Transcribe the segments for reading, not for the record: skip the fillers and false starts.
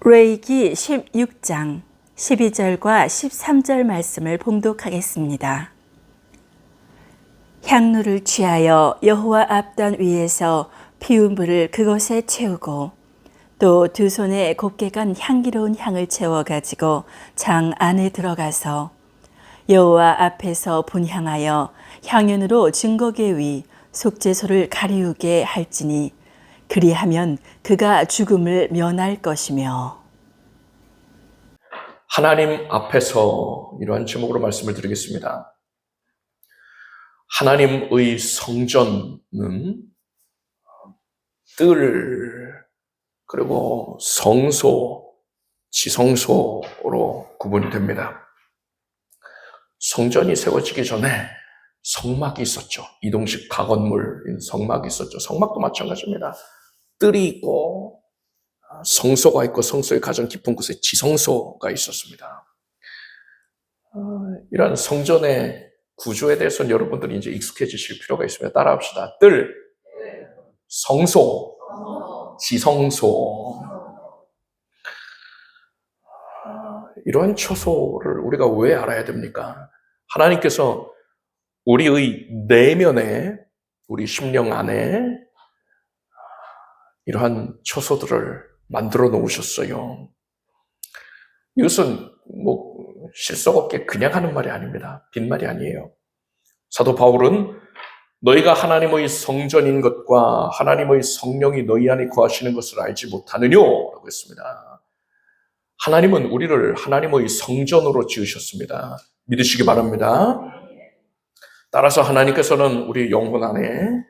레위기 16장 12절과 13절 말씀을 봉독하겠습니다. 향로를 취하여 여호와 앞단 위에서 피운 불을 그것에 채우고 또 두 손에 곱게 간 향기로운 향을 채워 가지고 장 안에 들어가서 여호와 앞에서 분향하여 향연으로 증거계 위 속죄소를 가리우게 할지니 그리하면 그가 죽음을 면할 것이며. 하나님 앞에서 이러한 제목으로 말씀을 드리겠습니다. 하나님의 성전은 뜰 그리고 성소, 지성소로 구분이 됩니다. 성전이 세워지기 전에 성막이 있었죠. 이동식 가건물인 성막이 있었죠. 성막도 마찬가지입니다. 뜰이 있고 성소가 있고 성소의 가장 깊은 곳에 지성소가 있었습니다. 이러한 성전의 구조에 대해서는 여러분들이 이제 익숙해지실 필요가 있습니다. 따라합시다. 뜰, 성소, 지성소. 이러한 처소를 우리가 왜 알아야 됩니까? 하나님께서 우리의 내면에, 우리 심령 안에 이러한 처소들을 만들어 놓으셨어요. 이것은 실속 없게 그냥 하는 말이 아닙니다. 빈말이 아니에요. 사도 바울은 너희가 하나님의 성전인 것과 하나님의 성령이 너희 안에 거하시는 것을 알지 못하느뇨? 라고 했습니다. 하나님은 우리를 하나님의 성전으로 지으셨습니다. 믿으시기 바랍니다. 따라서 하나님께서는 우리 영혼 안에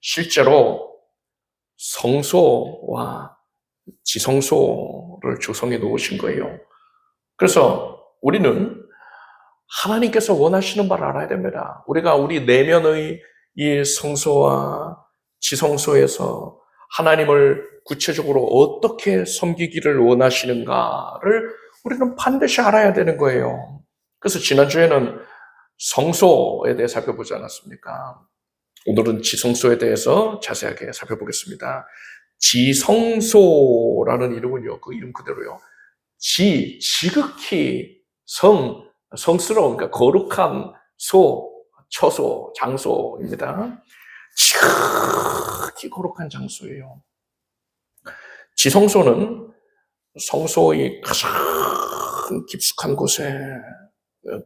실제로 성소와 지성소를 조성해 놓으신 거예요. 그래서 우리는 하나님께서 원하시는 바를 알아야 됩니다. 우리가 우리 내면의 이 성소와 지성소에서 하나님을 구체적으로 어떻게 섬기기를 원하시는가를 우리는 반드시 알아야 되는 거예요. 그래서 지난주에는 성소에 대해 살펴보지 않았습니까? 오늘은 지성소에 대해서 자세하게 살펴보겠습니다. 지성소라는 이름은요, 그 이름 그대로요. 지극히 성스러운, 그러니까 거룩한 처소, 장소입니다. 지극히 거룩한 장소예요. 지성소는 성소의 가장 깊숙한 곳에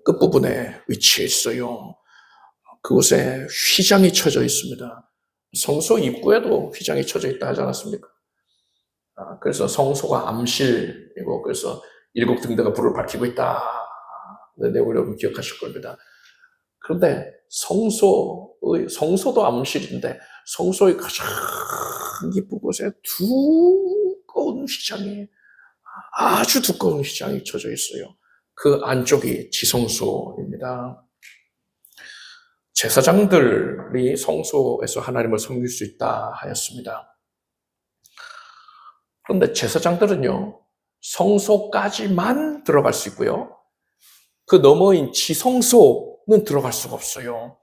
끝부분에 위치해 있어요. 그곳에 휘장이 쳐져 있습니다. 성소 입구에도 휘장이 쳐져 있다 하지 않았습니까? 그래서 성소가 암실이고, 그래서 7 등대가 불을 밝히고 있다. 내용을 여러분 기억하실 겁니다. 그런데 성소도 암실인데, 성소의 가장 깊은 곳에 아주 두꺼운 휘장이 쳐져 있어요. 그 안쪽이 지성소입니다. 제사장들이 성소에서 하나님을 섬길 수 있다 하였습니다. 그런데 제사장들은요, 성소까지만 들어갈 수 있고요. 그 너머인 지성소는 들어갈 수가 없어요.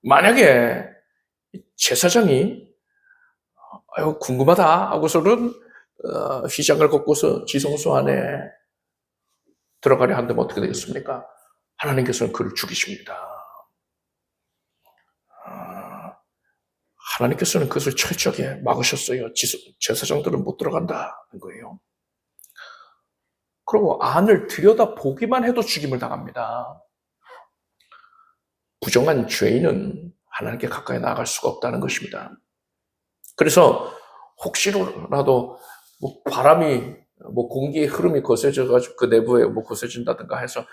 만약에 제사장이 궁금하다 하고서는 휘장을 걷고서 지성소 안에 들어가려 한다면 어떻게 되겠습니까? 하나님께서는 그를 죽이십니다. 하나님께서는 그것을 철저하게 막으셨어요. 제사장들은 못 들어간다는 거예요. 그리고 안을 들여다보기만 해도 죽임을 당합니다. 부정한 죄인은 하나님께 가까이 나아갈 수가 없다는 것입니다. 그래서 혹시라도 바람이 공기의 흐름이 거세져가지고 그 내부에 거세진다든가 해서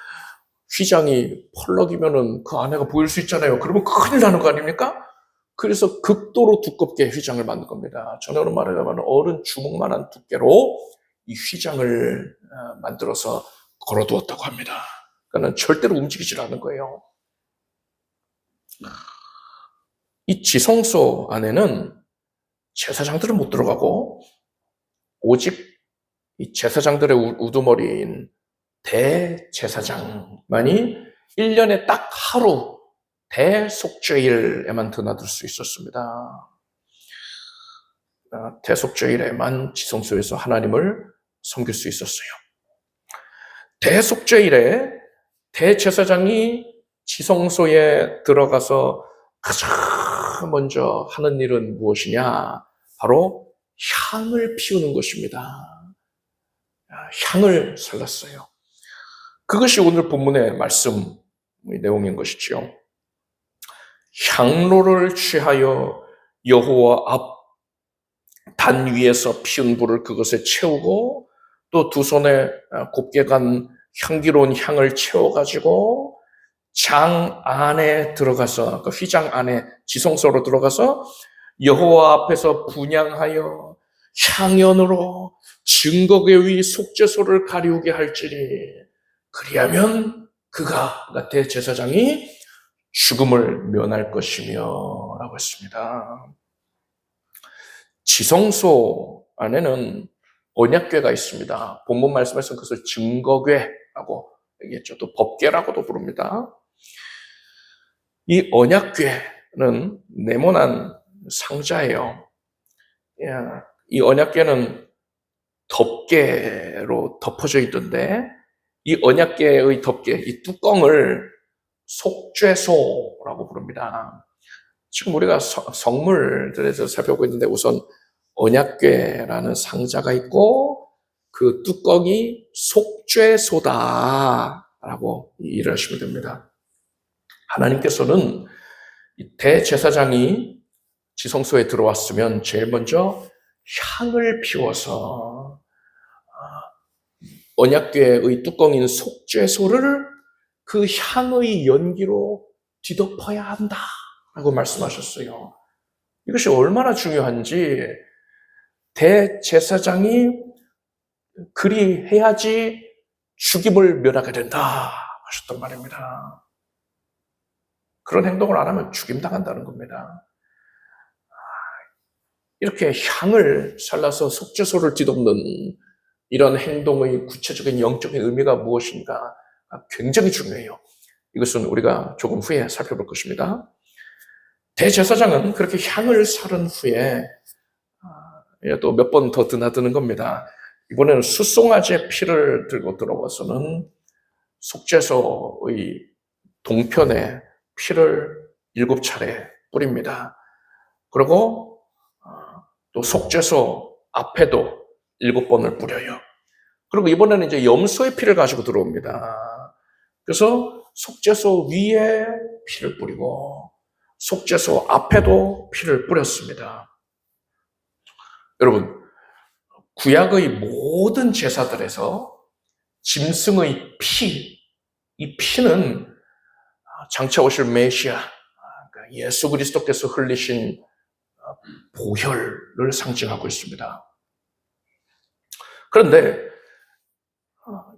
휘장이 펄럭이면은 그 안에가 보일 수 있잖아요. 그러면 큰일 나는 거 아닙니까? 그래서 극도로 두껍게 휘장을 만든 겁니다. 전어로 말하자면 어른 주먹만한 두께로 이 휘장을 만들어서 걸어두었다고 합니다. 그러니까 절대로 움직이질 않는 거예요. 이 지성소 안에는 제사장들은 못 들어가고 오직 이 제사장들의 우두머리인 대제사장만이 1년에 딱 하루 대속죄일에만 드나들 수 있었습니다. 대속죄일에만 지성소에서 하나님을 섬길 수 있었어요. 대속죄일에 대제사장이 지성소에 들어가서 가장 먼저 하는 일은 무엇이냐? 바로 향을 피우는 것입니다. 향을 살랐어요. 그것이 오늘 본문의 말씀 내용인 것이지요. 향로를 취하여 여호와 앞 단 위에서 피운 불을 그것에 채우고 또 두 손에 곱게 간 향기로운 향을 채워가지고 장 안에 들어가서 그 휘장 안에 지성소로 들어가서 여호와 앞에서 분향하여 향연으로 증거궤 위 속죄소를 가리우게 할지니 그리하면 그가 대제사장이 죽음을 면할 것이며 라고 했습니다. 지성소 안에는 언약궤가 있습니다. 본문 말씀에서 그것을 증거궤라고 얘기했죠. 또 법궤라고도 부릅니다. 이 언약궤는 네모난 상자예요. 이 언약궤는 덮개로 덮어져 있던데 이 언약궤의 덮개, 이 뚜껑을 속죄소라고 부릅니다. 지금 우리가 성물들에서 살펴보고 있는데 우선 언약궤라는 상자가 있고 그 뚜껑이 속죄소다라고 이해를 하시면 됩니다. 하나님께서는 대제사장이 지성소에 들어왔으면 제일 먼저 향을 피워서 언약궤의 뚜껑인 속죄소를 그 향의 연기로 뒤덮어야 한다라고 말씀하셨어요. 이것이 얼마나 중요한지 대제사장이 그리 해야지 죽임을 면하게 된다 하셨단 말입니다. 그런 행동을 안 하면 죽임당한다는 겁니다. 이렇게 향을 살라서 속죄소를 뒤덮는 이런 행동의 구체적인 영적인 의미가 무엇인가 굉장히 중요해요. 이것은 우리가 조금 후에 살펴볼 것입니다. 대제사장은 그렇게 향을 사른 후에 또 몇 번 더 드나드는 겁니다. 이번에는 수송아지의 피를 들고 들어와서는 속죄소의 동편에 피를 7차례 뿌립니다. 그리고 또 속죄소 앞에도 7번을 뿌려요. 그리고 이번에는 이제 염소의 피를 가지고 들어옵니다. 그래서 속죄소 위에 피를 뿌리고 속죄소 앞에도 피를 뿌렸습니다. 여러분, 구약의 모든 제사들에서 짐승의 피, 이 피는 장차 오실 메시아, 예수 그리스도께서 흘리신 보혈을 상징하고 있습니다. 그런데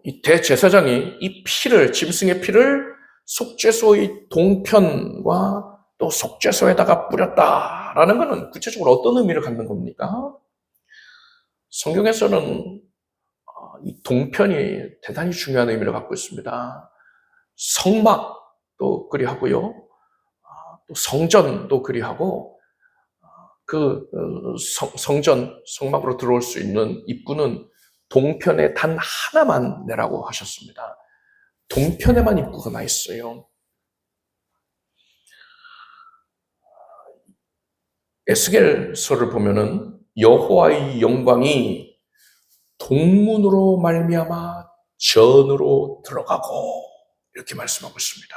이 대제사장이 이 피를, 짐승의 피를 속죄소의 동편과 또 속죄소에다가 뿌렸다라는 것은 구체적으로 어떤 의미를 갖는 겁니까? 성경에서는 이 동편이 대단히 중요한 의미를 갖고 있습니다. 성막도 그리하고요, 또 성전도 그리하고, 그 성전, 성막으로 들어올 수 있는 입구는 동편에 단 하나만 내라고 하셨습니다. 동편에만 입구가 나 있어요. 에스겔서를 보면은 여호와의 영광이 동문으로 말미암아 전으로 들어가고 이렇게 말씀하고 있습니다.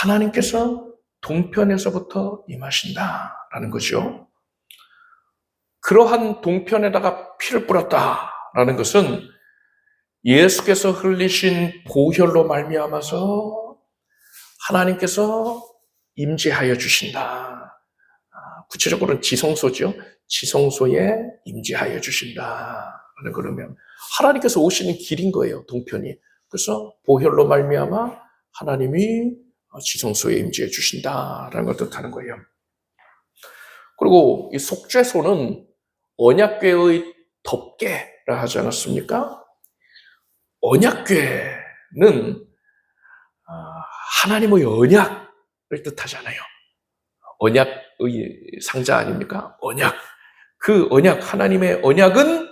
하나님께서 동편에서부터 임하신다라는 거죠. 그러한 동편에다가 피를 뿌렸다라는 것은 예수께서 흘리신 보혈로 말미암아서 하나님께서 임재하여 주신다. 구체적으로는 지성소죠. 지성소에 임재하여 주신다라는 그러면 하나님께서 오시는 길인 거예요. 동편이. 그래서 보혈로 말미암아 하나님이 지성소에 임재해 주신다라는 걸 뜻하는 거예요. 그리고 이 속죄소는 언약궤의 덮개라 하지 않았습니까? 언약궤는 하나님의 언약을 뜻하잖아요. 언약의 상자 아닙니까? 언약. 그 언약, 하나님의 언약은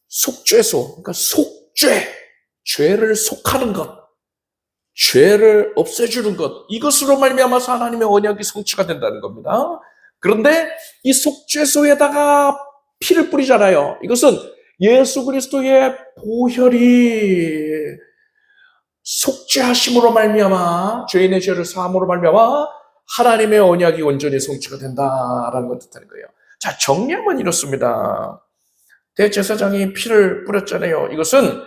속죄소, 그러니까 속죄, 죄를 속하는 것, 죄를 없애주는 것, 이것으로 말미암아서 하나님의 언약이 성취가 된다는 겁니다. 그런데 이 속죄소에다가 피를 뿌리잖아요. 이것은 예수 그리스도의 보혈이 속죄하심으로 말미암아, 죄인의 죄를 사함으로 말미암아 하나님의 언약이 온전히 성취가 된다라는 걸 뜻하는 거예요. 자, 정리하면 이렇습니다. 대제사장이 피를 뿌렸잖아요. 이것은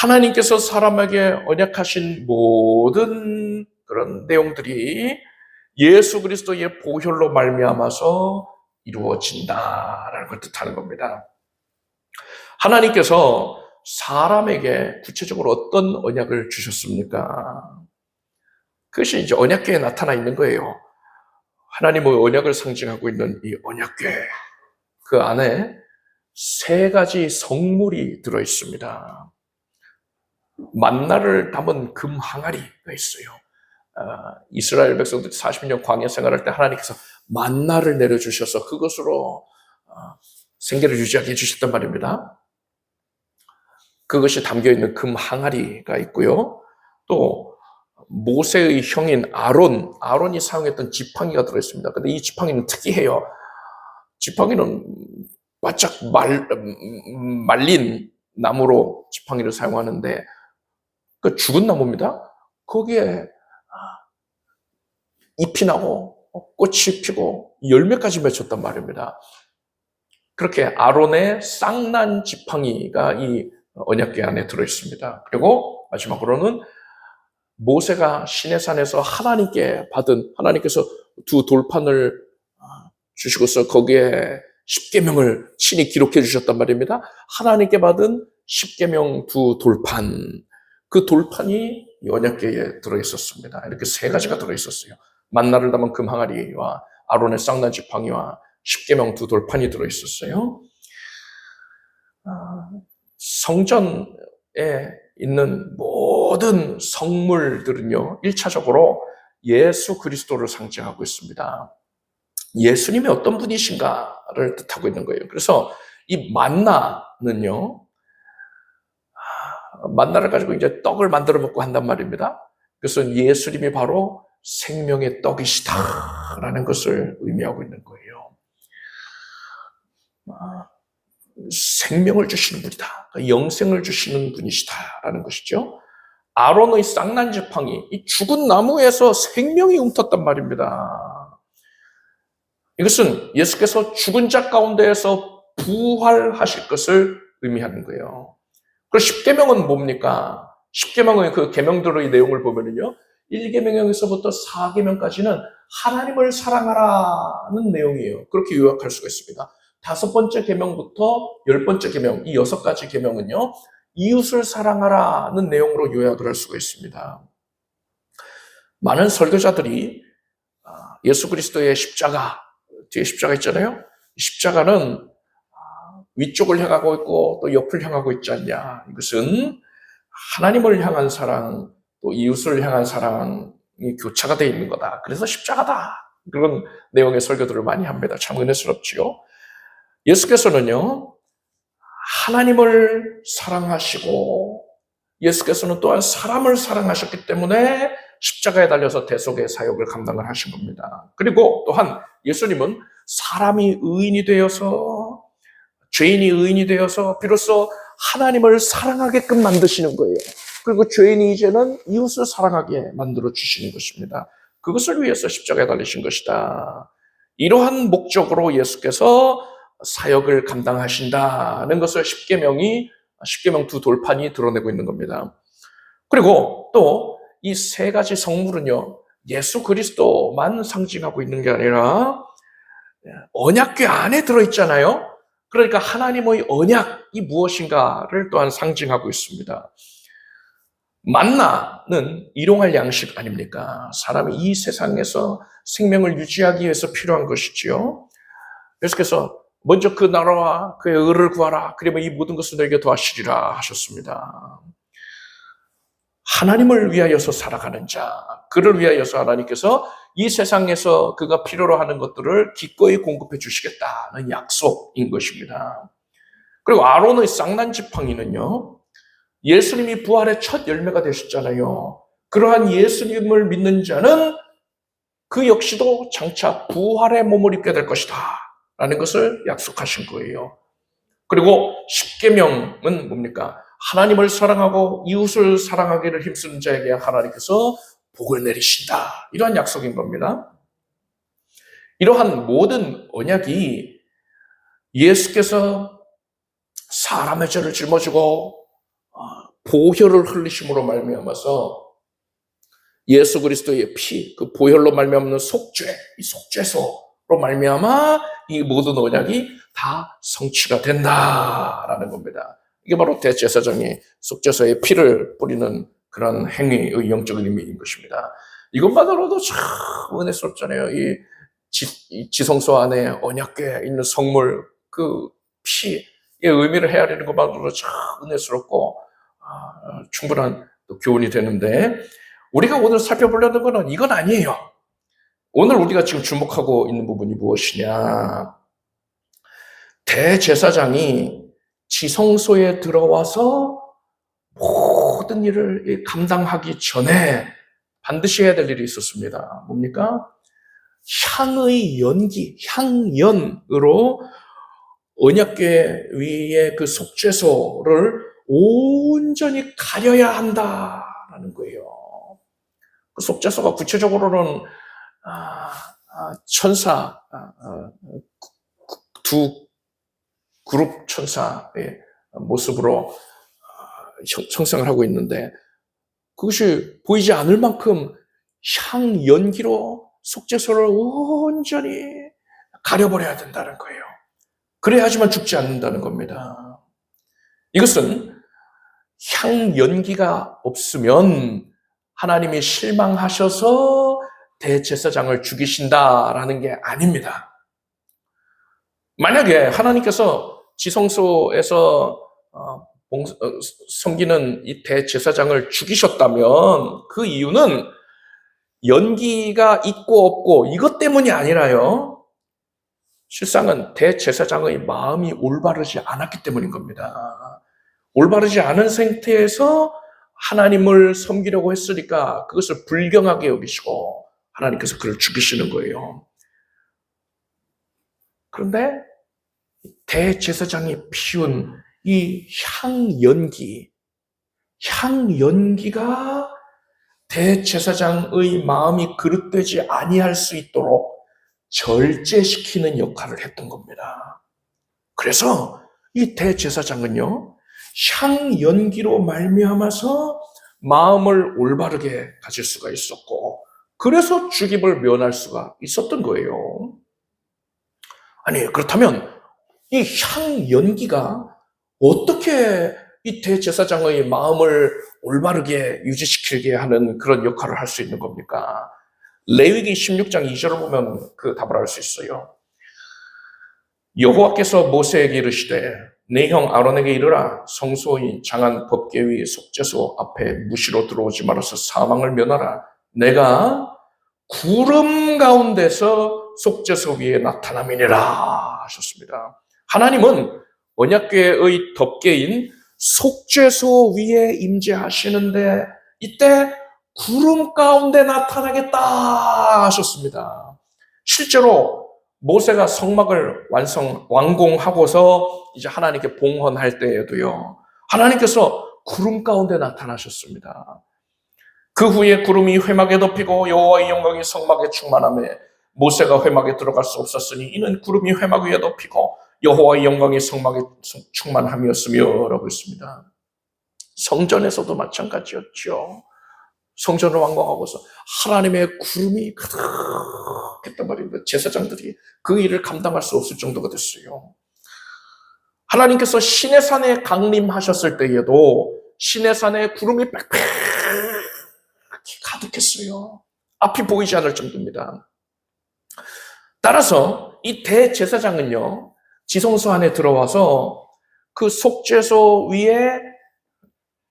하나님께서 사람에게 언약하신 모든 그런 내용들이 예수 그리스도의 보혈로 말미암아서 이루어진다라는 걸 뜻하는 겁니다. 하나님께서 사람에게 구체적으로 어떤 언약을 주셨습니까? 그것이 이제 언약궤에 나타나 있는 거예요. 하나님의 언약을 상징하고 있는 이 언약궤, 그 안에 세 가지 성물이 들어 있습니다. 만나를 담은 금 항아리가 있어요. 이스라엘 백성들이 40년 광야 생활할 때 하나님께서 만나를 내려주셔서 그것으로 생계를 유지하게 해주셨단 말입니다. 그것이 담겨있는 금 항아리가 있고요. 또 모세의 형인 아론이 사용했던 지팡이가 들어있습니다. 근데 이 지팡이는 특이해요. 지팡이는 바짝 말린 나무로 지팡이를 사용하는데 그 죽은 나무입니다. 거기에 잎이 나고 꽃이 피고 열매까지 맺혔단 말입니다. 그렇게 아론의 쌍난 지팡이가 이 언약궤 안에 들어있습니다. 그리고 마지막으로는 모세가 시내산에서 하나님께서 두 돌판을 주시고서 거기에 십계명을 신이 기록해 주셨단 말입니다. 하나님께 받은 십계명 두 돌판, 그 돌판이 이 언약궤에 들어있었습니다. 이렇게 세 가지가 들어있었어요. 만나를 담은 금 항아리와 아론의 쌍난 지팡이와 십계명 두 돌판이 들어있었어요. 성전에 있는 모든 성물들은요, 1차적으로 예수 그리스도를 상징하고 있습니다. 예수님이 어떤 분이신가를 뜻하고 있는 거예요. 그래서 이 만나는요, 만나를 가지고 이제 떡을 만들어 먹고 한단 말입니다. 그래서 예수님이 바로 생명의 떡이시다라는 것을 의미하고 있는 거예요. 생명을 주시는 분이다. 영생을 주시는 분이시다라는 것이죠. 아론의 쌍난 지팡이, 이 죽은 나무에서 생명이 움텄단 말입니다. 이것은 예수께서 죽은 자 가운데에서 부활하실 것을 의미하는 거예요. 그리고 십계명은 뭡니까? 십계명의 그 계명들의 내용을 보면은요, 1계명에서부터 4계명까지는 하나님을 사랑하라는 내용이에요. 그렇게 요약할 수가 있습니다. 5번째 계명부터 10번째 계명, 이 6가지 계명은요, 이웃을 사랑하라는 내용으로 요약을 할 수가 있습니다. 많은 설교자들이 예수 그리스도의 십자가, 뒤에 십자가 있잖아요. 십자가는 위쪽을 향하고 있고 또 옆을 향하고 있지 않냐. 이것은 하나님을 향한 사랑, 또 이웃을 향한 사랑이 교차가 되어 있는 거다. 그래서 십자가다. 그런 내용의 설교들을 많이 합니다. 참 은혜스럽지요. 예수께서는요, 하나님을 사랑하시고 예수께서는 또한 사람을 사랑하셨기 때문에 십자가에 달려서 대속의 사역을 감당을 하신 겁니다. 그리고 또한 예수님은 사람이 의인이 되어서, 죄인이 의인이 되어서 비로소 하나님을 사랑하게끔 만드시는 거예요. 그리고 죄인이 이제는 이웃을 사랑하게 만들어 주시는 것입니다. 그것을 위해서 십자가에 달리신 것이다. 이러한 목적으로 예수께서 사역을 감당하신다는 것을 십계명 두 돌판이 드러내고 있는 겁니다. 그리고 또 이 세 가지 성물은요, 예수 그리스도만 상징하고 있는 게 아니라 언약궤 안에 들어있잖아요. 그러니까 하나님의 언약이 무엇인가를 또한 상징하고 있습니다. 만나는 일용할 양식 아닙니까? 사람이 이 세상에서 생명을 유지하기 위해서 필요한 것이지요. 예수께서 먼저 그 나라와 그의 의를 구하라. 그러면 이 모든 것을 너에게 더하시리라 하셨습니다. 하나님을 위하여서 살아가는 자, 그를 위하여서 하나님께서 이 세상에서 그가 필요로 하는 것들을 기꺼이 공급해 주시겠다는 약속인 것입니다. 그리고 아론의 쌍난 지팡이는요, 예수님이 부활의 첫 열매가 되셨잖아요. 그러한 예수님을 믿는 자는 그 역시도 장차 부활의 몸을 입게 될 것이다 라는 것을 약속하신 거예요. 그리고 십계명은 뭡니까? 하나님을 사랑하고 이웃을 사랑하기를 힘쓰는 자에게 하나님께서 복을 내리신다, 이러한 약속인 겁니다. 이러한 모든 언약이 예수께서 사람의 죄를 짊어지고 보혈을 흘리심으로 말미암아서 예수 그리스도의 피, 그 보혈로 말미암는 속죄, 이 속죄소로 말미암아 이 모든 언약이 다 성취가 된다라는 겁니다. 이게 바로 대제사장이 속죄소에 피를 뿌리는 그런 행위의 영적인 의미인 것입니다. 이것만으로도 참 은혜스럽잖아요. 이 지성소 안에 언약궤에 있는 성물, 그 피의 의미를 헤아리는 것만으로도 참 은혜스럽고 충분한 교훈이 되는데, 우리가 오늘 살펴보려는 것은 이건 아니에요. 오늘 우리가 지금 주목하고 있는 부분이 무엇이냐? 대제사장이 지성소에 들어와서 모든 일을 감당하기 전에 반드시 해야 될 일이 있었습니다. 뭡니까? 향의 연기, 향연으로 언약궤 위에 그 속죄소를 온전히 가려야 한다라는 거예요. 그 속죄소가 구체적으로는 천사, 두 그룹 천사의 모습으로 형상을 하고 있는데, 그것이 보이지 않을 만큼 향연기로 속죄소를 온전히 가려버려야 된다는 거예요. 그래야지만 죽지 않는다는 겁니다. 이것은 향연기가 없으면 하나님이 실망하셔서 대제사장을 죽이신다라는 게 아닙니다. 만약에 하나님께서 지성소에서 섬기는 이 대제사장을 죽이셨다면 그 이유는 연기가 있고 없고 이것 때문이 아니라요, 실상은 대제사장의 마음이 올바르지 않았기 때문인 겁니다. 올바르지 않은 상태에서 하나님을 섬기려고 했으니까 그것을 불경하게 여기시고 하나님께서 그를 죽이시는 거예요. 그런데 대제사장이 피운 이 향연기가 대제사장의 마음이 그릇되지 아니할 수 있도록 절제시키는 역할을 했던 겁니다. 그래서 이 대제사장은요, 향연기로 말미암아서 마음을 올바르게 가질 수가 있었고, 그래서 죽임을 면할 수가 있었던 거예요. 아니, 그렇다면 이 향연기가 어떻게 이 대제사장의 마음을 올바르게 유지시키게 하는 그런 역할을 할 수 있는 겁니까? 레위기 16장 2절을 보면 그 답을 알 수 있어요. 여호와께서 모세에게 이르시되 내 형 아론에게 이르라, 성소의 장한 법궤 위 속죄소 앞에 무시로 들어오지 말아서 사망을 면하라. 내가 구름 가운데서 속죄소 위에 나타남이니라 하셨습니다. 하나님은 언약궤의 덮개인 속죄소 위에 임재하시는데 이때 구름 가운데 나타나겠다 하셨습니다. 실제로 모세가 성막을 완공하고서 이제 하나님께 봉헌할 때에도요, 하나님께서 구름 가운데 나타나셨습니다. 그 후에 구름이 회막에 덮이고 여호와의 영광이 성막에 충만하며 모세가 회막에 들어갈 수 없었으니 이는 구름이 회막 위에 덮이고 여호와의 영광이 성막에 충만함이었으며 라고 했습니다. 성전에서도 마찬가지였죠. 성전을 완공하고서 하나님의 구름이 가득했단 말입니다. 제사장들이 그 일을 감당할 수 없을 정도가 됐어요. 하나님께서 시내산에 강림하셨을 때에도 시내산에 구름이 빽빽히 가득했어요. 앞이 보이지 않을 정도입니다. 따라서 이 대제사장은요, 지성소 안에 들어와서 그 속죄소 위에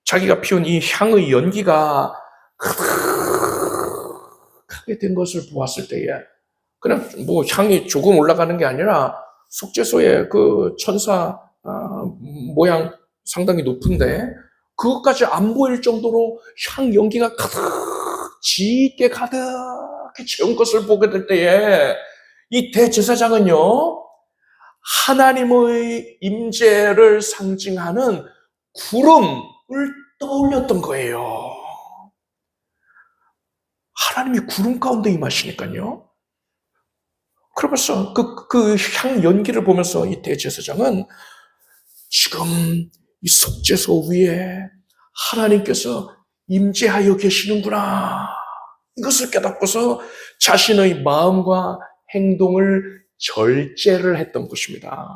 자기가 피운 이 향의 연기가 크게 된 것을 보았을 때에, 그냥 뭐 향이 조금 올라가는 게 아니라 속죄소에 그 천사 모양 상당히 높은데 그것까지 안 보일 정도로 향 연기가 가득 짙게 가득히 채운 것을 보게 될 때에 이 대제사장은요 하나님의 임재를 상징하는 구름을 떠올렸던 거예요. 하나님이 구름 가운데 임하시니까요. 그러면서 그 향 연기를 보면서 이 대제사장은 지금 이 속죄소 위에 하나님께서 임재하여 계시는구나. 이것을 깨닫고서 자신의 마음과 행동을 절제를 했던 것입니다.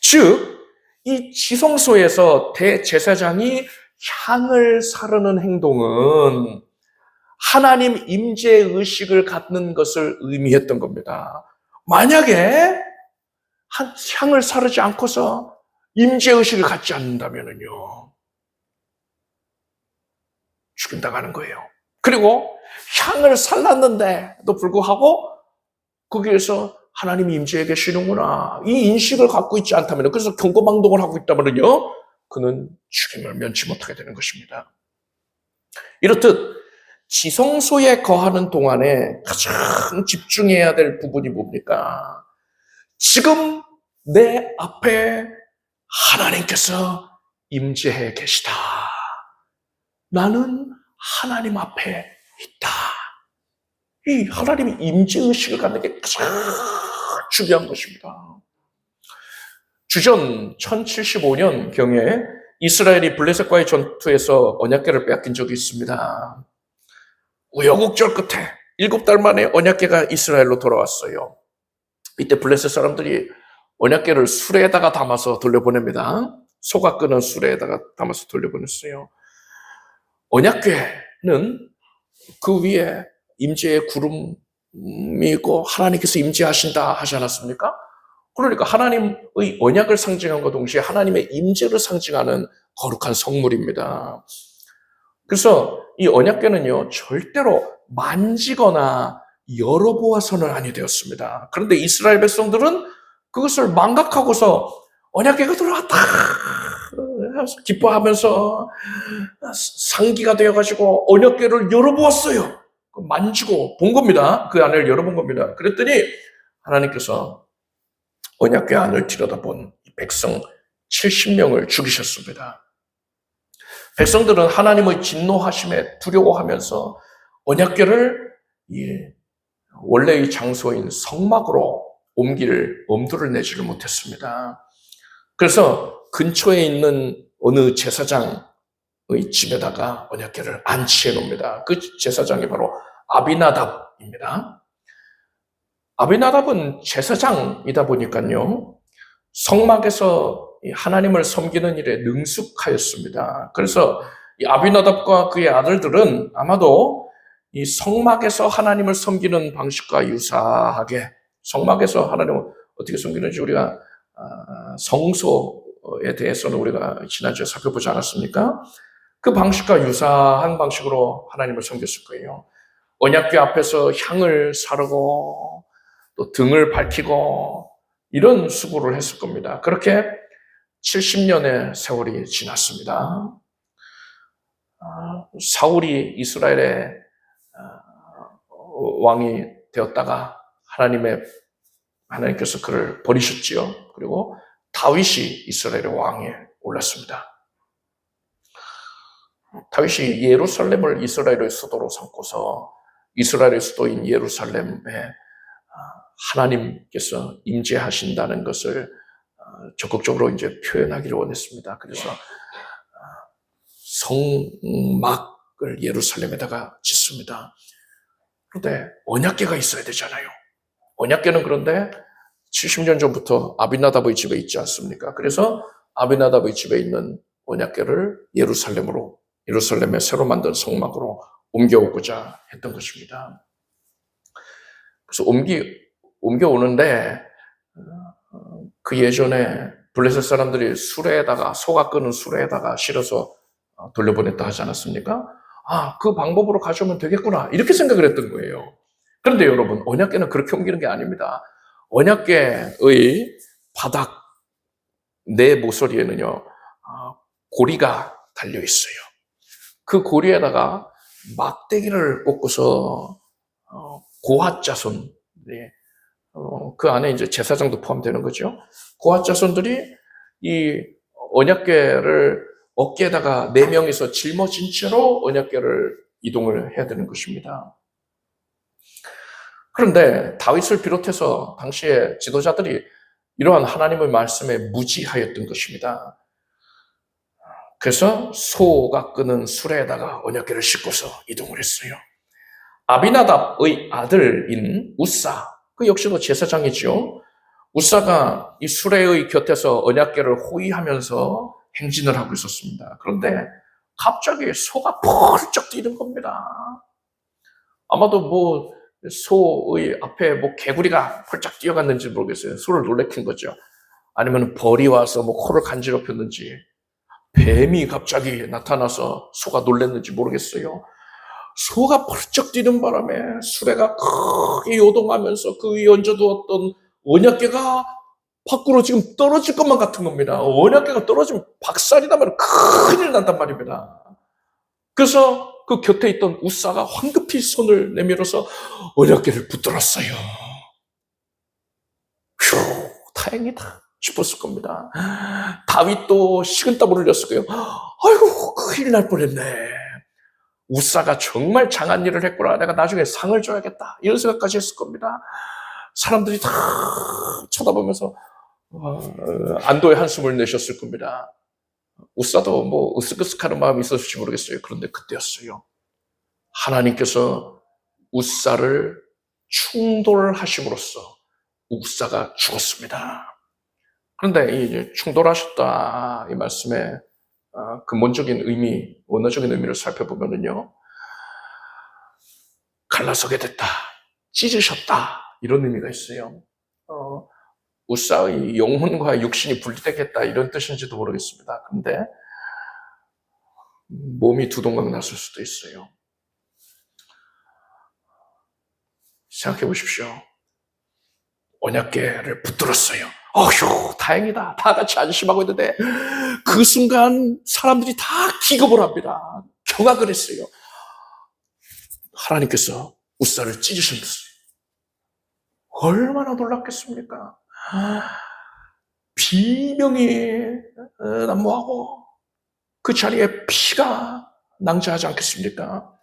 즉, 이 지성소에서 대제사장이 향을 사르는 행동은 하나님 임재 의식을 갖는 것을 의미했던 겁니다. 만약에 향을 사르지 않고서 임재 의식을 갖지 않는다면요 죽인다가는 거예요. 그리고 향을 살랐는데도 불구하고 거기에서 하나님이 임재해 계시는구나 이 인식을 갖고 있지 않다면, 그래서 경고망동을 하고 있다면요 그는 죽임을 면치 못하게 되는 것입니다. 이렇듯 지성소에 거하는 동안에 가장 집중해야 될 부분이 뭡니까? 지금 내 앞에 하나님께서 임재해 계시다. 나는 하나님 앞에 있다. 이 하나님의 임재의식을 갖는 게 가장 중요한 것입니다. 주전 1075년경에 이스라엘이 블레셋과의 전투에서 언약궤를 빼앗긴 적이 있습니다. 우여곡절 끝에 7달 만에 언약궤가 이스라엘로 돌아왔어요. 이때 블레셋 사람들이 언약궤를 수레에다가 담아서 돌려보냅니다. 소가 끄는 수레에다가 담아서 돌려보냈어요. 언약궤는 그 위에 임재의 구름이 있고 하나님께서 임재하신다 하지 않았습니까? 그러니까 하나님의 언약을 상징함과 동시에 하나님의 임재를 상징하는 거룩한 성물입니다. 그래서 이 언약궤는요 절대로 만지거나 열어보아서는 아니 되었습니다. 그런데 이스라엘 백성들은 그것을 망각하고서 언약궤가 들어왔다 기뻐하면서 상기가 되어가지고 언약궤를 열어보았어요. 만지고 본 겁니다. 그 안을 열어본 겁니다. 그랬더니 하나님께서 언약궤 안을 들여다본 백성 70명을 죽이셨습니다. 백성들은 하나님의 진노하심에 두려워하면서 언약궤를 원래의 장소인 성막으로 옮길 엄두를 내지를 못했습니다. 그래서 근처에 있는 어느 제사장의 집에다가 언약궤를 안치해 놓습니다. 그 제사장이 바로 아비나답입니다. 아비나답은 제사장이다 보니까요, 성막에서 하나님을 섬기는 일에 능숙하였습니다. 그래서 이 아비나답과 그의 아들들은 아마도 이 성막에서 하나님을 섬기는 방식과 유사하게, 성막에서 하나님을 어떻게 섬기는지 우리가 성소에 대해서는 우리가 지난주에 살펴보지 않았습니까? 그 방식과 유사한 방식으로 하나님을 섬겼을 거예요. 언약궤 앞에서 향을 사르고 또 등을 밝히고 이런 수고를 했을 겁니다. 그렇게 70년의 세월이 지났습니다. 사울이 이스라엘의 왕이 되었다가 하나님께서 그를 버리셨지요. 그리고 다윗이 이스라엘의 왕에 올랐습니다. 다윗이 예루살렘을 이스라엘의 수도로 삼고서 이스라엘의 수도인 예루살렘에 하나님께서 임재하신다는 것을 적극적으로 이제 표현하기를 원했습니다. 그래서 성막을 예루살렘에다가 짓습니다. 그런데 언약궤가 있어야 되잖아요. 언약궤는 그런데 70년 전부터 아비나답의 집에 있지 않습니까? 그래서 아비나답의 집에 있는 언약궤를 예루살렘의 새로 만든 성막으로 옮겨오고자 했던 것입니다. 그래서 옮겨오는데 그 예전에 블레셋 사람들이 소가 끄는 수레에다가 실어서 돌려보냈다 하지 않았습니까? 그 방법으로 가져오면 되겠구나 이렇게 생각을 했던 거예요. 그런데 여러분, 언약궤는 그렇게 옮기는 게 아닙니다. 언약궤의 바닥 내 모서리에는요, 고리가 달려 있어요. 그 고리에다가 막대기를 꽂고서 고핫 자손, 그 안에 이제 제사장도 포함되는 거죠. 고핫 자손들이 이 언약궤를 어깨에다가 4명이서 짊어진 채로 언약궤를 이동을 해야 되는 것입니다. 그런데 다윗을 비롯해서 당시의 지도자들이 이러한 하나님의 말씀에 무지하였던 것입니다. 그래서 소가 끄는 수레에다가 언약궤를 싣고서 이동을 했어요. 아비나답의 아들인 우사, 그 역시도 제사장이죠. 우사가 이 수레의 곁에서 언약궤를 호위하면서 행진을 하고 있었습니다. 그런데 갑자기 소가 펄쩍 뛰는 겁니다. 아마도 뭐 소의 앞에 뭐 개구리가 펄쩍 뛰어갔는지 모르겠어요. 소를 놀래킨 거죠. 아니면 벌이 와서 뭐 코를 간지럽혔는지, 뱀이 갑자기 나타나서 소가 놀랐는지 모르겠어요. 소가 펄쩍 뛰는 바람에 수레가 크게 요동하면서 그 위에 얹어두었던 언약궤가 밖으로 지금 떨어질 것만 같은 겁니다. 언약궤가 떨어지면 박살이 나면 큰일 난단 말입니다. 그래서 그 곁에 있던 우사가 황급히 손을 내밀어서 언약궤를 붙들었어요. 휴, 다행이다 싶었을 겁니다. 다윗도 식은땀을 흘렸을 거예요. 아이고, 큰일 날 뻔했네. 우사가 정말 장한 일을 했구나. 내가 나중에 상을 줘야겠다. 이런 생각까지 했을 겁니다. 사람들이 다 쳐다보면서 안도의 한숨을 내셨을 겁니다. 우사도 뭐 으쓱으쓱하는 마음이 있었을지 모르겠어요. 그런데 그때였어요. 하나님께서 우사를 충돌하심으로써 우사가 죽었습니다. 그런데 이 충돌하셨다 이 말씀에 근본적인 의미, 원어적인 의미를 살펴보면요, 갈라서게 됐다, 찢으셨다 이런 의미가 있어요. 우사의 영혼과 육신이 분리되겠다 이런 뜻인지도 모르겠습니다. 그런데 몸이 두 동강 났을 수도 있어요. 생각해 보십시오. 언약궤를 붙들었어요. 어휴, 다행이다. 다 같이 안심하고 있는데 그 순간 사람들이 다 기겁을 합니다. 경악을 했어요. 하나님께서 우사를 찢으셨어요. 얼마나 놀랐겠습니까? 비명이 난무하고 그 자리에 피가 낭자하지 않겠습니까?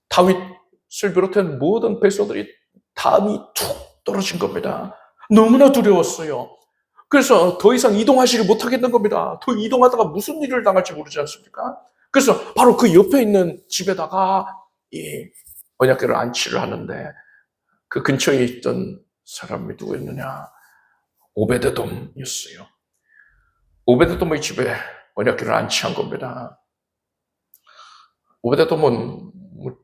다윗을 비롯한 모든 백성들이 담이 툭 떨어진 겁니다. 너무나 두려웠어요. 그래서 더 이상 이동하지를 못하겠는 겁니다. 더 이동하다가 무슨 일을 당할지 모르지 않습니까? 그래서 바로 그 옆에 있는 집에다가 이 언약궤를 안치를 하는데 그 근처에 있던 사람이 누구였느냐? 오베데돔이었어요. 오베데돔의 집에 언약궤를 안치한 겁니다. 오베데돔은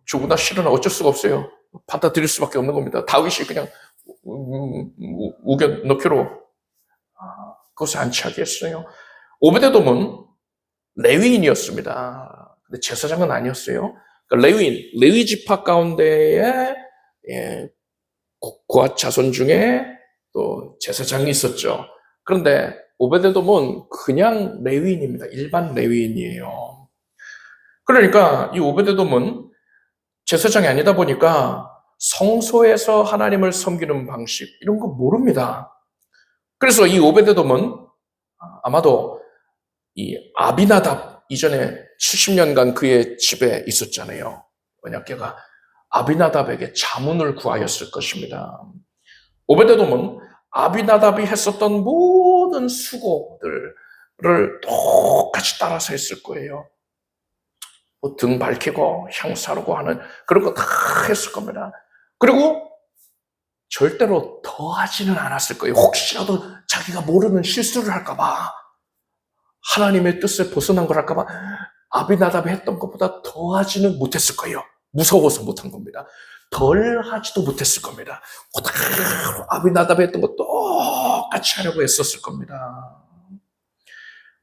죽으나 싫으나 어쩔 수가 없어요. 받아들일 수밖에 없는 겁니다. 다윗이 그냥 우겨 넣기로 그것을 안치하게 했어요. 오베데돔은 레위인이었습니다. 근데 제사장은 아니었어요. 그러니까 레위 지파 가운데에 고핫 자손 중에 또 제사장이 있었죠. 그런데 오베데돔은 그냥 레위인입니다. 일반 레위인이에요. 그러니까 이 오베데돔은 제사장이 아니다 보니까 성소에서 하나님을 섬기는 방식 이런 거 모릅니다. 그래서 이 오베데돔은 아마도 이 아비나답 이전에 70년간 그의 집에 있었잖아요. 언약궤가 아비나답에게 자문을 구하였을 것입니다. 오베데돔은 아비나답이 했었던 모든 수고들을 똑같이 따라서 했을 거예요. 뭐 등 밝히고 향 사르고 하는 그런 거 다 했을 겁니다. 그리고 절대로 더 하지는 않았을 거예요. 혹시라도 자기가 모르는 실수를 할까봐, 하나님의 뜻을 벗어난 걸 할까봐 아비나답이 했던 것보다 더 하지는 못했을 거예요. 무서워서 못한 겁니다. 덜 하지도 못했을 겁니다. 그대로 아비나답이 했던 것 똑같이 하려고 했었을 겁니다.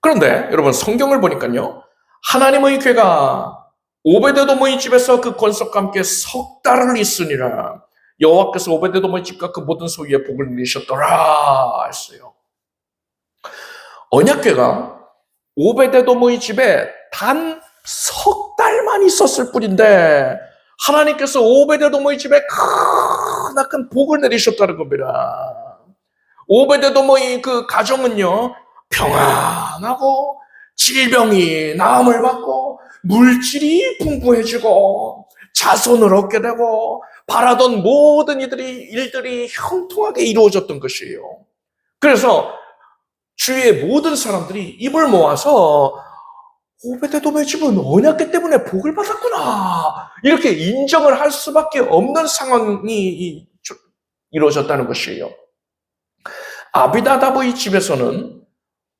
그런데 여러분 성경을 보니까요, 하나님의 궤가 오베데돔의 집에서 그 권속과 함께 석 달을 있으니라. 여호와께서 오베데돔의 집과 그 모든 소유에 복을 내리셨더라 했어요. 언약궤가 오베데도므의 집에 단 석 달만 있었을 뿐인데 하나님께서 오베데도므의 집에 크나큰 복을 내리셨다는 겁니다. 오베데도므의 그 가정은요, 평안하고 질병이 나음을 받고 물질이 풍부해지고 자손을 얻게 되고 바라던 모든 일들이 형통하게 이루어졌던 것이에요. 그래서 주위의 모든 사람들이 입을 모아서 오베데돔의 집은 언약궤 때문에 복을 받았구나, 이렇게 인정을 할 수밖에 없는 상황이 이루어졌다는 것이에요. 아비나답의 집에서는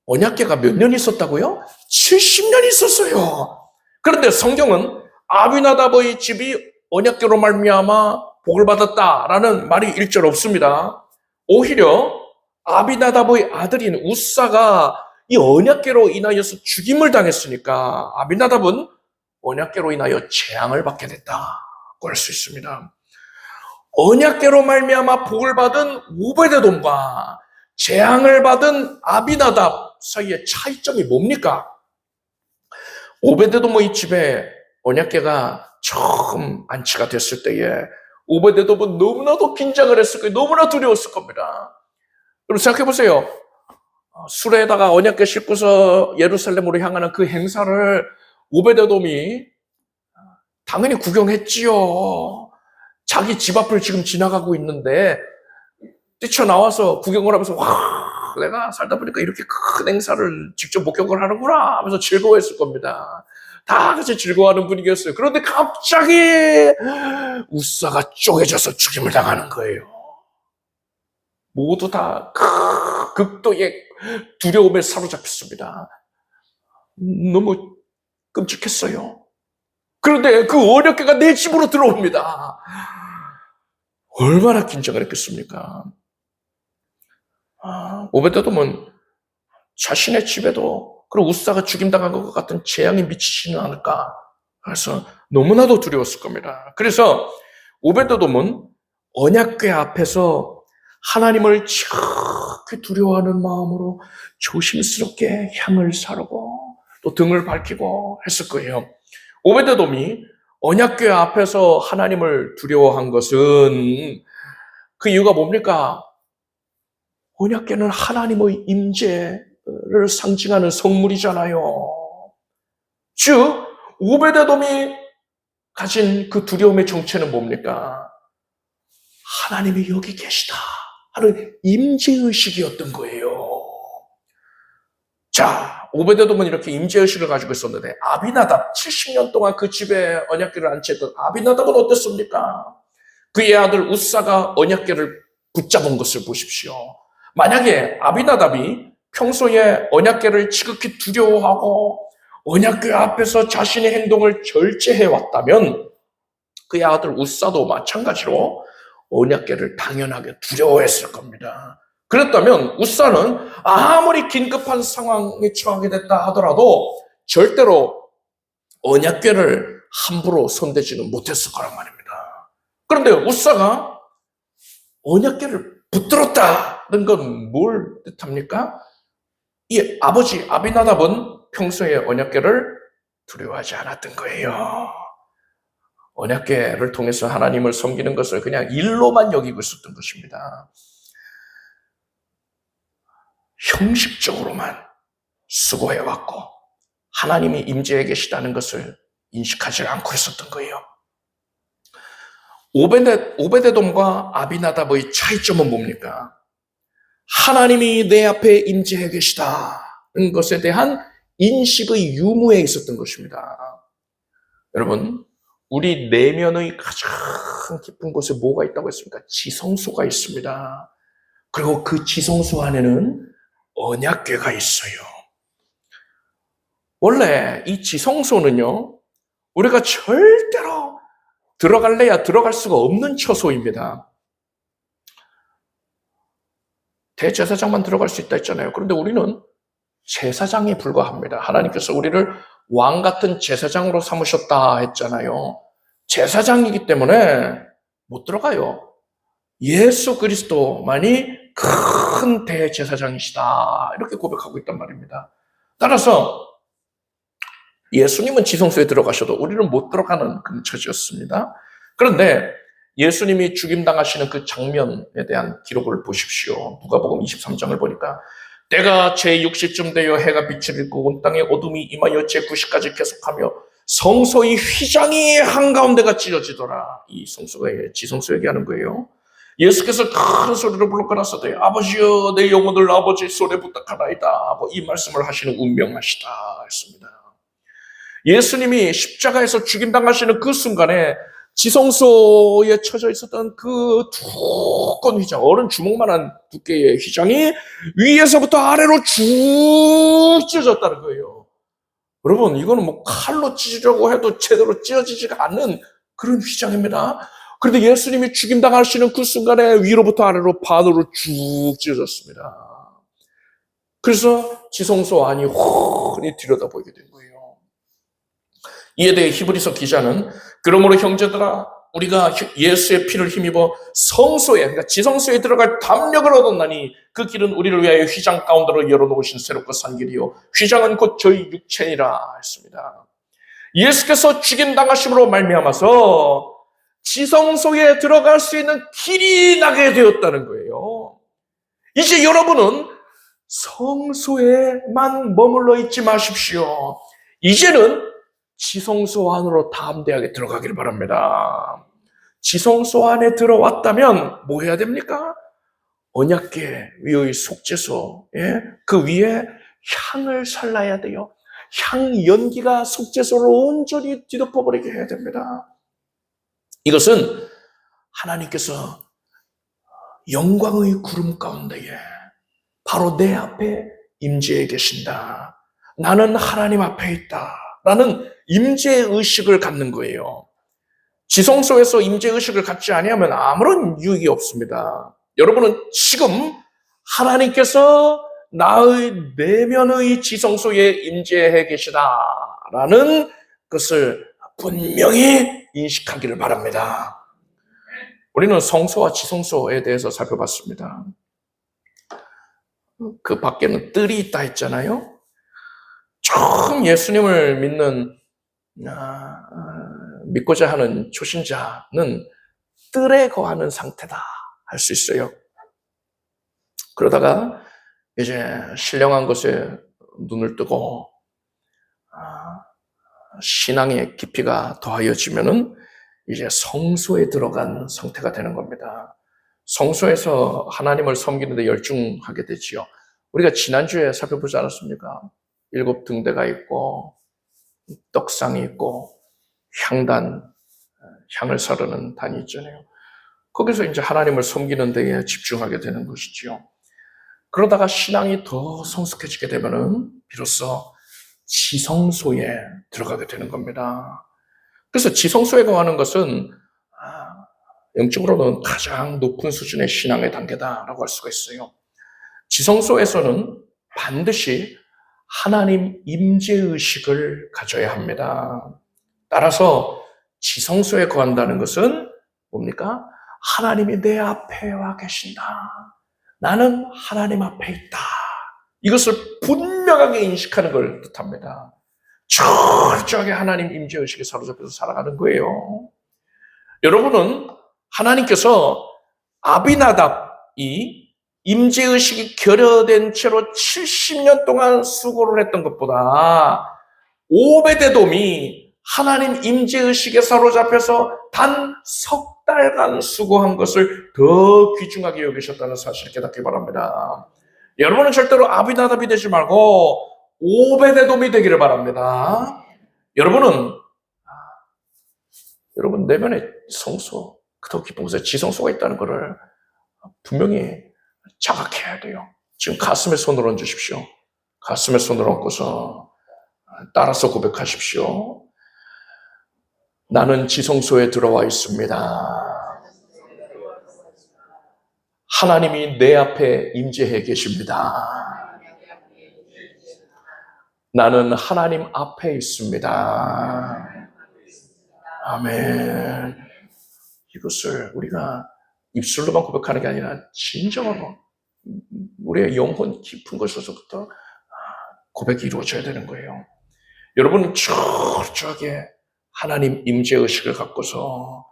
언약궤가 몇 년 있었다고요? 70년 있었어요. 그런데 성경은 아비나답의 집이 언약궤로 말미암아 복을 받았다라는 말이 1절 없습니다. 오히려 아비나답의 아들인 우사가 이 언약궤로 인하여서 죽임을 당했으니까 아비나답은 언약궤로 인하여 재앙을 받게 됐다고 할 수 있습니다. 언약궤로 말미암아 복을 받은 오베데돔과 재앙을 받은 아비나답 사이의 차이점이 뭡니까? 오베데돔의 집에 언약궤가 처음 안치가 됐을 때에 오베데돔은 너무나도 긴장을 했을 거예요. 너무나 두려웠을 겁니다. 여러분 생각해 보세요. 수레에다가 언약궤 싣고서 예루살렘으로 향하는 그 행사를 오베데돔이 당연히 구경했지요. 자기 집 앞을 지금 지나가고 있는데 뛰쳐나와서 구경을 하면서 와, 내가 살다 보니까 이렇게 큰 행사를 직접 목격을 하는구나 하면서 즐거워했을 겁니다. 다 같이 즐거워하는 분위기였어요. 그런데 갑자기 우사가 쪼개져서 죽임을 당하는 거예요. 모두 다 극도의 두려움에 사로잡혔습니다. 너무 끔찍했어요. 그런데 그 언약궤가 내 집으로 들어옵니다. 얼마나 긴장을 했겠습니까? 오베데돔은 자신의 집에도 그리고 우사가 죽임당한 것 같은 재앙이 미치지는 않을까, 그래서 너무나도 두려웠을 겁니다. 그래서 오베데돔은 언약궤 앞에서 하나님을 지극히 두려워하는 마음으로 조심스럽게 향을 사르고 또 등을 밝히고 했을 거예요. 오베데돔이 언약궤 앞에서 하나님을 두려워한 것은 그 이유가 뭡니까? 언약궤는 하나님의 임재를 상징하는 성물이잖아요. 즉 오베데돔이 가진 그 두려움의 정체는 뭡니까? 하나님이 여기 계시다 하는 임재의식이었던 거예요. 자, 오베데돔은 이렇게 임재의식을 가지고 있었는데 아비나답, 70년 동안 그 집에 언약궤를 안치했던 아비나답은 어땠습니까? 그의 아들 우사가 언약궤를 붙잡은 것을 보십시오. 만약에 아비나답이 평소에 언약궤를 지극히 두려워하고 언약궤 앞에서 자신의 행동을 절제해왔다면 그의 아들 우사도 마찬가지로 언약궤를 당연하게 두려워했을 겁니다. 그랬다면 우사는 아무리 긴급한 상황에 처하게 됐다 하더라도 절대로 언약궤를 함부로 손대지는 못했을 거란 말입니다. 그런데 우사가 언약궤를 붙들었다는 건 뭘 뜻합니까? 이 아버지 아비나답은 평소에 언약궤를 두려워하지 않았던 거예요. 언약궤를 통해서 하나님을 섬기는 것을 그냥 일로만 여기고 있었던 것입니다. 형식적으로만 수고해왔고 하나님이 임재해 계시다는 것을 인식하지 않고 있었던 거예요. 오베데돔과 아비나답의 차이점은 뭡니까? 하나님이 내 앞에 임재해 계시다는 것에 대한 인식의 유무에 있었던 것입니다. 여러분, 우리 내면의 가장 깊은 곳에 뭐가 있다고 했습니까? 지성소가 있습니다. 그리고 그 지성소 안에는 언약궤가 있어요. 원래 이 지성소는요, 우리가 절대로 들어갈래야 들어갈 수가 없는 처소입니다. 대제사장만 들어갈 수 있다 했잖아요. 그런데 우리는 제사장에 불과합니다. 하나님께서 우리를 왕 같은 제사장으로 삼으셨다 했잖아요. 제사장이기 때문에 못 들어가요. 예수 그리스도만이 큰 대제사장이시다. 이렇게 고백하고 있단 말입니다. 따라서 예수님은 지성소에 들어가셔도 우리는 못 들어가는 그런 처지였습니다. 그런데 예수님이 죽임당하시는 그 장면에 대한 기록을 보십시오. 누가복음 23장을 보니까 때가 제6시쯤 되어 해가 빛을 잃고 온 땅에 어둠이 임하여 제9시까지 계속하며 성소의 휘장이 한가운데가 찢어지더라. 이 성소가 지성소 얘기하는 거예요. 예수께서 큰 소리로 불러가라사대 아버지여 내 영혼을 아버지 손에 부탁하나이다. 이 말씀을 하시는 운명하시다 했습니다. 예수님이 십자가에서 죽임당하시는 그 순간에 지성소에 쳐져 있었던 그 두꺼운 휘장, 어른 주먹만한 두께의 휘장이 위에서부터 아래로 쭉 찢어졌다는 거예요. 여러분, 이거는 뭐 칼로 찢으려고 해도 제대로 찢어지지가 않는 그런 휘장입니다. 그런데 예수님이 죽임당하시는 그 순간에 위로부터 아래로 반으로 쭉 찢어졌습니다. 그래서 지성소 안이 훤히 들여다보게 된 거예요. 이에 대해 히브리서 기자는 그러므로 형제들아 우리가 예수의 피를 힘입어 성소에 그러니까 지성소에 들어갈 담력을 얻었나니 그 길은 우리를 위하여 휘장 가운데로 열어놓으신 새롭고 산 길이요 휘장은 곧 저희 육체니라 했습니다. 예수께서 죽임당하심으로 말미암아서 지성소에 들어갈 수 있는 길이 나게 되었다는 거예요. 이제 여러분은 성소에만 머물러 있지 마십시오. 이제는 지성소 안으로 담대하게 들어가길 바랍니다. 지성소 안에 들어왔다면 뭐 해야 됩니까? 언약궤 위의 속죄소에 그 위에 향을 살라야 돼요. 향 연기가 속죄소를 온전히 뒤덮어버리게 해야 됩니다. 이것은 하나님께서 영광의 구름 가운데에 바로 내 앞에 임재해 계신다. 나는 하나님 앞에 있다. 라는 임재의식을 갖는 거예요. 지성소에서 임재의식을 갖지 아니하면 아무런 유익이 없습니다. 여러분은 지금 하나님께서 나의 내면의 지성소에 임재해 계시다라는 것을 분명히 인식하기를 바랍니다. 우리는 성소와 지성소에 대해서 살펴봤습니다. 그 밖에는 뜰이 있다 했잖아요. 처음 예수님을 믿고자 하는 초신자는 뜰에 거하는 상태다 할 수 있어요. 그러다가 이제 신령한 것에 눈을 뜨고 신앙의 깊이가 더하여지면은 이제 성소에 들어간 상태가 되는 겁니다. 성소에서 하나님을 섬기는데 열중하게 되지요. 우리가 지난주에 살펴보지 않았습니까? 7 등대가 있고 떡상이 있고 향단, 향을 사르는 단이 있잖아요. 거기서 이제 하나님을 섬기는 데에 집중하게 되는 것이지요. 그러다가 신앙이 더 성숙해지게 되면은 비로소 지성소에 들어가게 되는 겁니다. 그래서 지성소에 거하는 것은 영적으로는 가장 높은 수준의 신앙의 단계다라고 할 수가 있어요. 지성소에서는 반드시 하나님 임재의식을 가져야 합니다. 따라서 지성소에 거한다는 것은 뭡니까? 하나님이 내 앞에 와 계신다. 나는 하나님 앞에 있다. 이것을 분명하게 인식하는 걸 뜻합니다. 철저하게 하나님 임재의식에 사로잡혀서 살아가는 거예요. 여러분은 하나님께서 아비나답이 임재의식이 결여된 채로 70년 동안 수고를 했던 것보다 오베데돔이 하나님 임재의식에 사로잡혀서 단 석 달간 수고한 것을 더 귀중하게 여기셨다는 사실을 깨닫기 바랍니다. 여러분은 절대로 아비나답이 되지 말고 오베데돔이 되기를 바랍니다. 여러분 내면에 성소, 더 깊은 곳에 지성소가 있다는 것을 분명히 자각해야 돼요. 지금 가슴에 손을 얹으십시오. 가슴에 손을 얹고서 따라서 고백하십시오. 나는 지성소에 들어와 있습니다. 하나님이 내 앞에 임재해 계십니다. 나는 하나님 앞에 있습니다. 아멘. 이것을 우리가 입술로만 고백하는 게 아니라 진정으로 우리의 영혼 깊은 곳에서부터 고백이 이루어져야 되는 거예요. 여러분은 철저하게 하나님 임재의식을 갖고서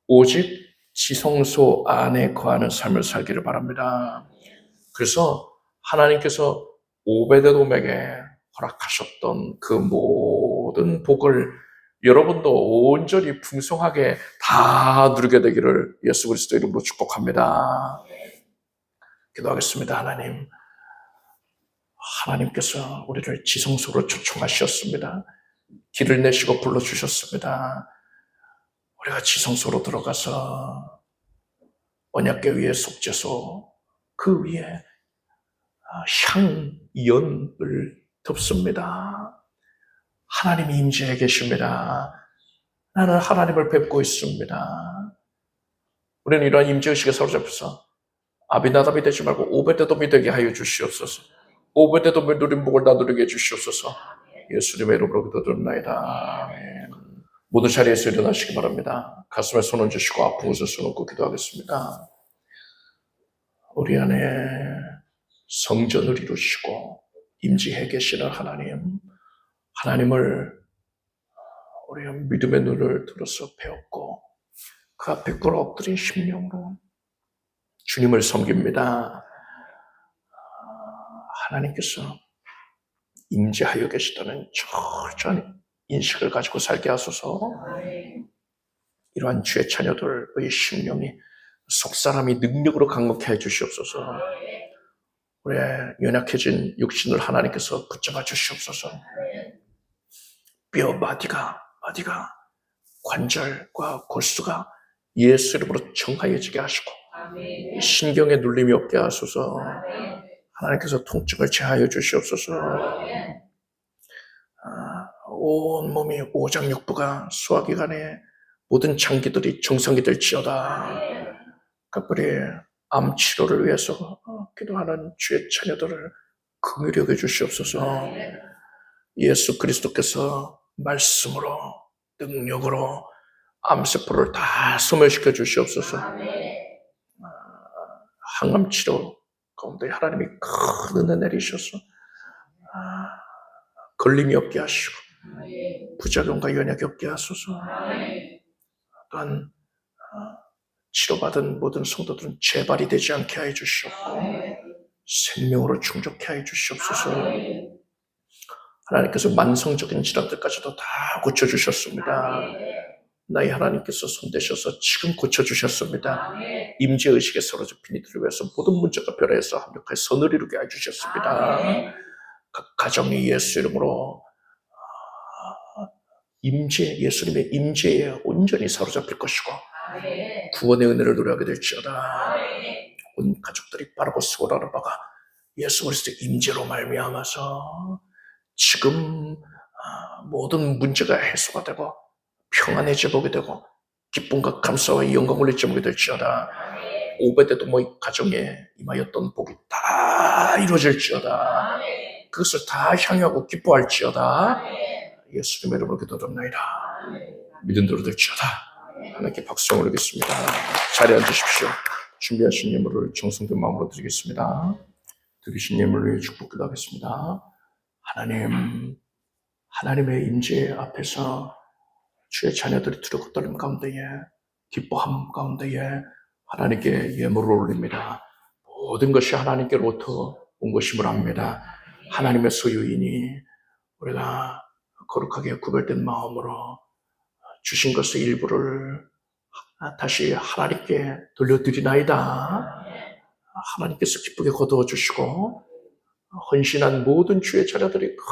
오직 지성소 안에 거하는 삶을 살기를 바랍니다. 그래서 하나님께서 오베데돔에게 허락하셨던 그 모든 복을 여러분도 온전히 풍성하게 다 누리게 되기를 예수 그리스도 이름으로 축복합니다. 기도하겠습니다. 하나님께서 우리를 지성소로 초청하셨습니다. 길을 내시고 불러주셨습니다. 우리가 지성소로 들어가서 언약궤 위에 속죄소 그 위에 향연을 덮습니다. 하나님이 임재해 계십니다. 나는 하나님을 뵙고 있습니다. 우리는 이러한 임재의식에 사로잡혀서 아비나답이 되지 말고 오베데돔이 되게 하여 주시옵소서. 오베데돔의 누린 복을 다 누리게 해주시옵소서. 예수님의 이름으로 기도드립니다. 아멘. 모든 자리에서 일어나시기 바랍니다. 가슴에 손을 주시고 아픈 곳에 손을 얹고 기도하겠습니다. 우리 안에 성전을 이루시고 임재해 계시는 하나님을 우리가 믿음의 눈을 들어서 배웠고 그 앞에 꿇어 엎드린 심령으로 주님을 섬깁니다. 하나님께서 임재하여 계시다는 철저한 인식을 가지고 살게 하소서. 이러한 주의 자녀들의 심령이 속사람이 능력으로 강력해 해 주시옵소서. 우리의 연약해진 육신을 하나님께서 붙잡아 주시옵소서. 뼈 마디가 관절과 골수가 예수 이름으로 정하여지게 하시고 신경에 눌림이 없게 하소서. 하나님께서 통증을 제하여 주시옵소서. 온 몸이 오장육부가 소화기관에 모든 장기들이 정상이 될지어다. 각별히 암 치료를 위해서 기도하는 주의 자녀들을 긍휼히 여겨 주시옵소서. 예수 그리스도께서 말씀으로 능력으로 암세포를 다 소멸시켜 주시옵소서. 항암 치료 가운데 하나님이 큰 은혜 내리셔서 걸림이 없게 하시고 부작용과 연약이 없게 하소서. 또한 치료받은 모든 성도들은 재발이 되지 않게 하여 주시옵고 생명으로 충족해 하여 주시옵소서. 하나님께서 만성적인 질환들까지도 다 고쳐주셨습니다. 나의 하나님께서 손대셔서 지금 고쳐주셨습니다. 임재의식에 사로잡힌 이들을 위해서 모든 문제가 변해서 합력하여 선을 이루게 해주셨습니다. 각 가정이 예수 이름으로 예수님의 임재에 온전히 사로잡힐 것이고 구원의 은혜를 누려하게 될지어다. 온 가족들이 바라고 수고하는 바가 예수 그리스도의 임재로 말미암아서 지금 모든 문제가 해소가 되고 평안의 제복이 되고 기쁨과 감사와 영광을 입게 될지어다. 오베데돔의 가정에 임하였던 복이 다 이루어질지어다. 그것을 다 향유하고 기뻐할지어다. 예수님의 이름으로 기도드립니다. 믿음대로 될지어다. 하나님께 박수를 올리겠습니다. 자리에 앉으십시오. 준비하신 예물을 정성된 마음으로 드리겠습니다. 드리신 예물을 위해 축복 기도하겠습니다. 하나님의 임재 앞에서 주의 자녀들이 두렵고 떨림 가운데에 기뻐함 가운데에 하나님께 예물을 올립니다. 모든 것이 하나님께로부터 온 것임을 압니다. 하나님의 소유이니 우리가 거룩하게 구별된 마음으로 주신 것의 일부를 다시 하나님께 돌려드리나이다. 하나님께서 기쁘게 거두어 주시고 헌신한 모든 주의 자녀들이 큰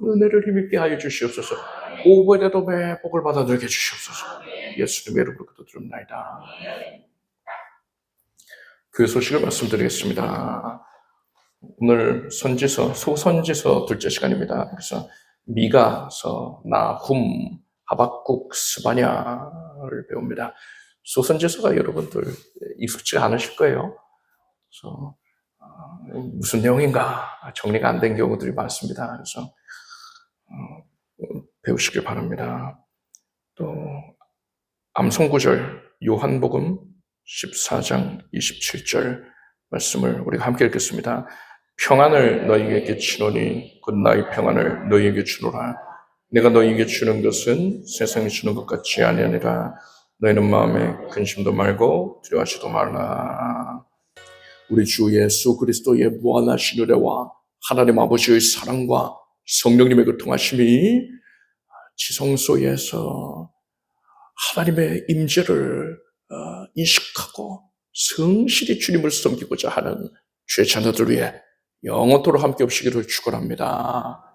은혜를 힘있게 하여 주시옵소서. 오베데돔의 복을 받아 누리게 주시옵소서. 예수님의 이름으로 기도드립니다. 그 소식을 말씀드리겠습니다. 오늘 소선지서 둘째 시간입니다. 그래서 미가서, 나훔, 하박국, 스바냐를 배웁니다. 소선지서가 여러분들 익숙지 않으실 거예요. 그래서 무슨 내용인가 정리가 안 된 경우들이 많습니다. 그래서 배우시길 바랍니다. 또 암송구절 요한복음 14장 27절 말씀을 우리가 함께 읽겠습니다. 평안을 너희에게 주노니 곧 나의 평안을 너희에게 주노라. 내가 너희에게 주는 것은 세상이 주는 것 같지 아니하니라. 너희는 마음에 근심도 말고 두려워하지도 말라. 우리 주 예수 그리스도의 무한하신 은혜와 하나님 아버지의 사랑과 성령님의 그 통하심이 지성소에서 하나님의 임재를 인식하고 성실히 주님을 섬기고자 하는 주의 자녀들 위해 영원토록 함께 없시기를 축원합니다.